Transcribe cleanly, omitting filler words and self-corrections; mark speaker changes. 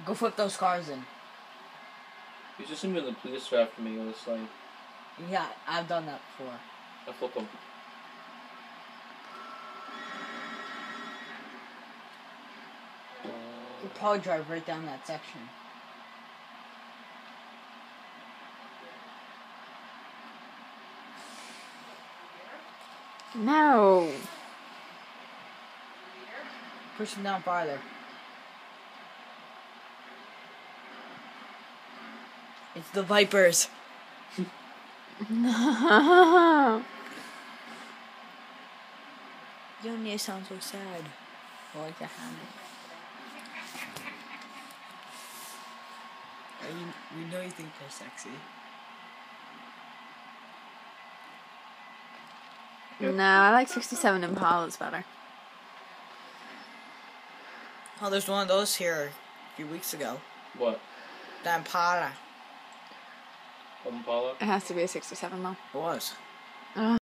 Speaker 1: Go flip those cars in.
Speaker 2: He's just assuming the police are after me on this thing.
Speaker 1: Yeah, I've done that before.
Speaker 2: I flip them.
Speaker 1: You'll probably drive right down that section.
Speaker 3: No.
Speaker 1: Push them down farther. It's the Vipers.
Speaker 3: No.
Speaker 1: Yonya sounds so sad. I like the hammer. We know you think they're sexy.
Speaker 3: No, I like 67 Impalas better.
Speaker 1: Oh, there's one of those here a few weeks ago.
Speaker 2: What?
Speaker 1: The Impala.
Speaker 2: Impala?
Speaker 3: It has to be a 67 though.
Speaker 1: It was.